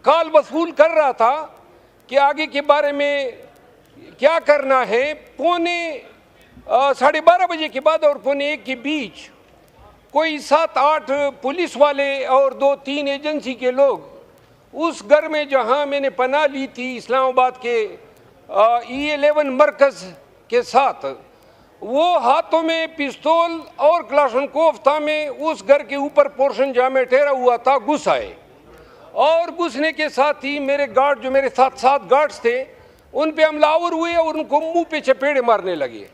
کال وصول کر رہا تھا کہ آگے کے بارے میں کیا کرنا ہے. 12:30 کے بعد اور 1:45 کے بیچ کوئی 7-8 پولیس والے اور 2-3 ایجنسی کے لوگ اس گھر میں جہاں میں نے پناہ لی تھی اسلام آباد کے E11 مرکز کے ساتھ، وہ ہاتھوں میں پستول اور کلاشنکوف تھا. میں اس گھر کے اوپر پورشن جہاں میں ٹھہرا ہوا تھا گھس آئے، اور گھسنے کے ساتھ ہی میرے گارڈ جو میرے ساتھ 7 گارڈز تھے ان پہ حملہ آور ہوئے اور ان کو منہ پہ چپیڑے مارنے لگے.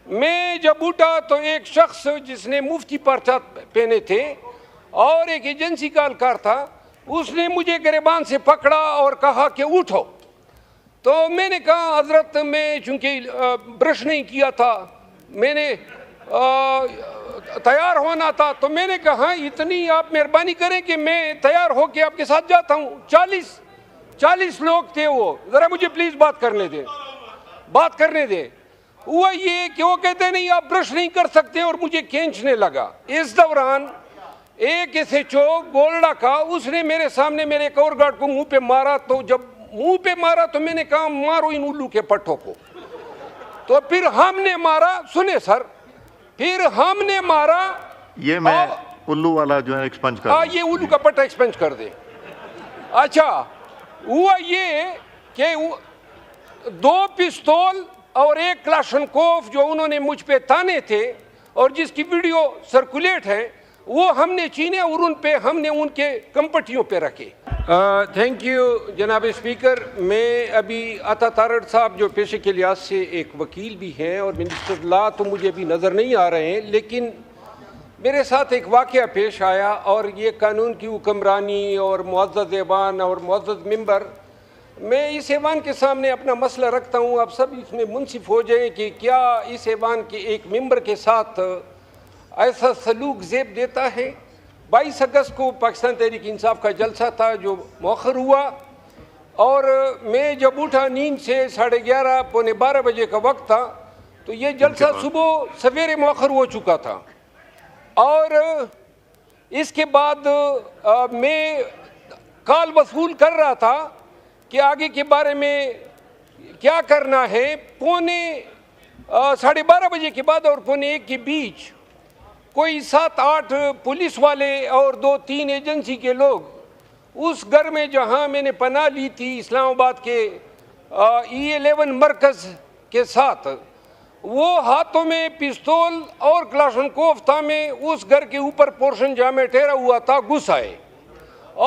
میں جب اٹھا تو ایک شخص جس نے مفتی پرچہ پہنے تھے اور ایک ایجنسی کا اہلکار تھا، اس نے مجھے گریبان سے پکڑا اور کہا کہ اٹھو. تو میں نے کہا حضرت میں چونکہ برش نہیں کیا تھا، میں نے تیار ہونا تھا، تو میں نے کہا اتنی آپ مہربانی کریں کہ میں تیار ہو کے آپ کے ساتھ جاتا ہوں. 40 لوگ تھے، وہ ذرا مجھے پلیز بات کرنے دیں. ہوا یہ کہ وہ کہتے نہیں آپ برش نہیں کر سکتے اور مجھے کھینچنے لگا. اس دوران ایک SHO گولڈا کا اس نے میرے سامنے میرے ایک اور گارڈ کو منہ پہ مارا. تو جب منہ پہ مارا تو میں نے کہا مارو ان الو کے پٹھوں کو. تو پھر ہم نے مارا، سنے سر، پھر ہم نے مارا. یہ میں الو والا جو ہے ایکسپنج کر دوں. یہ الو کا پٹھا ایکسپنج کر دے. اچھا، ہوا یہ کہ 2 پستول اور 1 کلاشنکوف جو انہوں نے مجھ پہ تانے تھے اور جس کی ویڈیو سرکولیٹ ہے، وہ ہم نے چھینے اور ان پہ ہم نے ان کے کمپٹیوں پہ رکھے. تھینک یو جناب اسپیکر. میں ابھی عطا تارڑ صاحب جو پیشے کے لحاظ سے ایک وکیل بھی ہیں اور منسٹر لا تو مجھے ابھی نظر نہیں آ رہے ہیں، لیکن میرے ساتھ ایک واقعہ پیش آیا اور یہ قانون کی حکمرانی اور معزز ایوان اور معزز ممبر، میں اس ایوان کے سامنے اپنا مسئلہ رکھتا ہوں. آپ سب اس میں منصف ہو جائیں کہ کیا اس ایوان کے ایک ممبر کے ساتھ ایسا سلوک زیب دیتا ہے. 22 اگست کو پاکستان تحریک انصاف کا جلسہ تھا جو مؤخر ہوا، اور میں جب اٹھا نیند سے 11:30 پونے 12 بجے کا وقت تھا، تو یہ جلسہ صبح سویرے مؤخر ہو چکا تھا. اور اس کے بعد میں کال وصول کر رہا تھا کہ آگے کے بارے میں کیا کرنا ہے. 12:30 کے بعد اور 1:45 کے بیچ کوئی 7-8 پولیس والے اور 2-3 ایجنسی کے لوگ اس گھر میں جہاں میں نے پناہ لی تھی اسلام آباد کے E11 مرکز کے ساتھ، وہ ہاتھوں میں پستول اور کلاشنکوف تھا. میں اس گھر کے اوپر پورشن جہاں میں ٹھہرا ہوا تھا گھس آئے،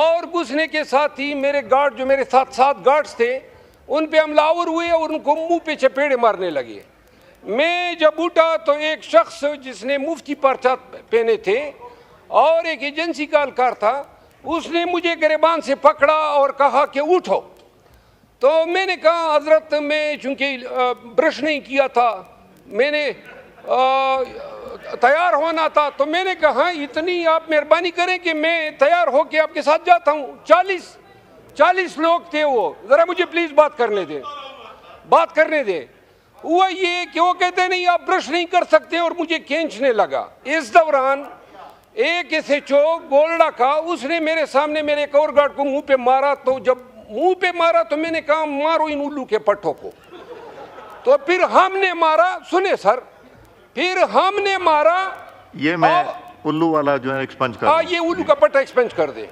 اور گھسنے کے ساتھ ہی میرے گارڈ جو میرے ساتھ 7 گارڈز تھے ان پہ حملہ آور ہوئے اور ان کو منہ پہ چپیڑے مارنے لگے. میں جب اٹھا تو ایک شخص جس نے مفتی پرچہ پہنے تھے اور ایک ایجنسی کا اہلکار تھا، اس نے مجھے گریبان سے پکڑا اور کہا کہ اٹھو. تو میں نے کہا حضرت میں چونکہ برش نہیں کیا تھا، میں نے تیار ہونا تھا، تو میں نے کہا اتنی آپ مہربانی کریں کہ میں تیار ہو کے آپ کے ساتھ جاتا ہوں. 40 لوگ تھے، وہ ذرا مجھے پلیز بات کرنے دیں. ہوا یہ کہ وہ کہتے نہیں آپ برش نہیں کر سکتے اور مجھے کھینچنے لگا. اس دوران ایک SHO گولڈا کا اس نے میرے سامنے میرے ایک اور گارڈ کو منہ پہ مارا. تو جب منہ پہ مارا تو میں نے کہا مارو ان الو کے پٹھوں کو. تو پھر ہم نے مارا، سنے سر، پھر ہم نے مارا. یہ میں الو والا جو ہے ایکسپنج کر دوں. یہ الو کا پٹھا ایکسپنج کر دے.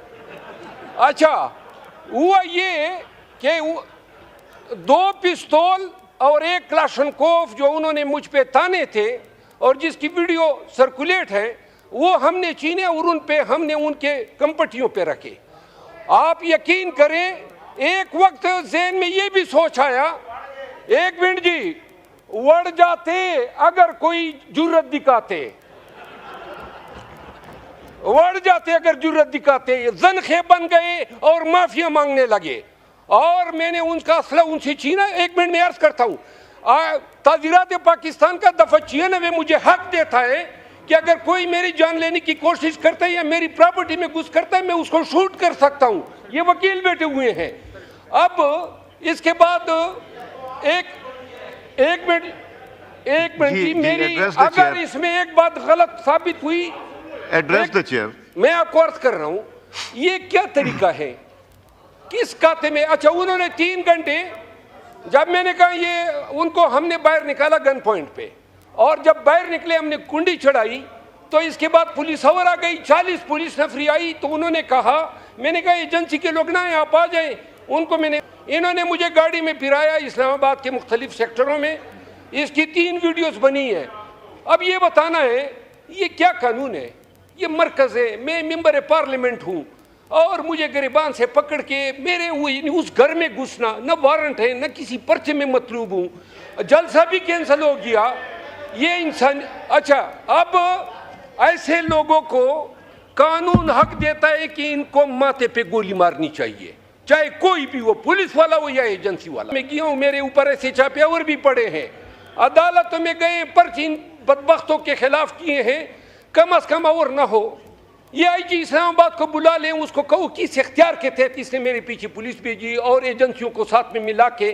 اچھا، ہوا یہ کہ 2 پستول اور 1 کلاشنکوف جو انہوں نے مجھ پہ تانے تھے اور جس کی ویڈیو سرکولیٹ ہے، وہ ہم نے چھینے اور ان پہ ہم نے ان کے کمپٹیوں پہ رکھے. آپ یقین کریں ایک وقت ذہن میں یہ بھی سوچ آیا، 1 منٹ جی، وڑ جاتے اگر کوئی جرت دکھاتے، زنخے بن گئے اور معافیا مانگنے لگے، اور میں نے ان کا اسلحہ ان سے چھینا. 1 منٹ میں عرض کرتا ہوں، تعزیرات پاکستان کا دفعہ 96 مجھے حق دیتا ہے کہ اگر کوئی میری جان لینے کی کوشش کرتا ہے یا میری پراپرٹی میں گھس کرتا ہے میں اس کو شوٹ کر سکتا ہوں. یہ وکیل بیٹھے ہوئے ہیں. اب اس کے بعد ایک منٹ جی، میری اگر اس میں ایک بات غلط ثابت ہوئی، ایڈریس دی چیئر. میں آپ کو عرض کر رہا ہوں یہ کیا طریقہ ہے. کس کھاتے میں؟ اچھا انہوں نے 3 گھنٹے، جب میں نے کہا یہ ان کو ہم نے باہر نکالا گن پوائنٹ پہ، اور جب باہر نکلے ہم نے کنڈی چڑھائی تو اس کے بعد پولیس اور آ گئی، 40 پولیس نفری آئی، تو انہوں نے کہا، میں نے کہا ایجنسی کے لوگ نہ ہیں آپ آ جائیں، ان کو انہوں نے مجھے گاڑی میں پھرایا اسلام آباد کے مختلف سیکٹروں میں، اس کی 3 ویڈیوز بنی ہیں۔ اب یہ بتانا ہے یہ کیا قانون ہے؟ یہ مرکز ہے، میں ممبر پارلیمنٹ ہوں، اور مجھے گریبان سے پکڑ کے میرے اس گھر میں گھسنا، نہ وارنٹ ہے نہ کسی پرچے میں مطلوب ہوں، جلسہ بھی کینسل ہو گیا، یہ انسان۔ اچھا اب ایسے لوگوں کو قانون حق دیتا ہے کہ ان کو ماتھے پہ گولی مارنی چاہیے، چاہے کوئی بھی ہو، پولیس والا ہو یا ایجنسی والا۔ میں گیا ہوں، میرے اوپر ایسے چھاپے اور بھی پڑے ہیں، عدالتوں میں گئے، پرچے ان بدبختوں کے خلاف کیے ہیں، کم از کم اور نہ ہو۔ یہ آئی جی اسلام آباد کو بلا لیں، اس کو کہو کس اختیار کے تحت اس نے میرے پیچھے پولیس بھیجی اور ایجنسیوں کو ساتھ میں ملا کے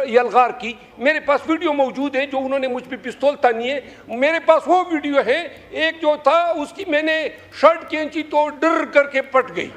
یلغار کی۔ میرے پاس ویڈیو موجود ہے جو انہوں نے مجھ پہ پستول تانی ہے، میرے پاس وہ ویڈیو ہے، ایک جو تھا اس کی میں نے شرٹ کھینچی تو ڈر کر کے پٹ گئی۔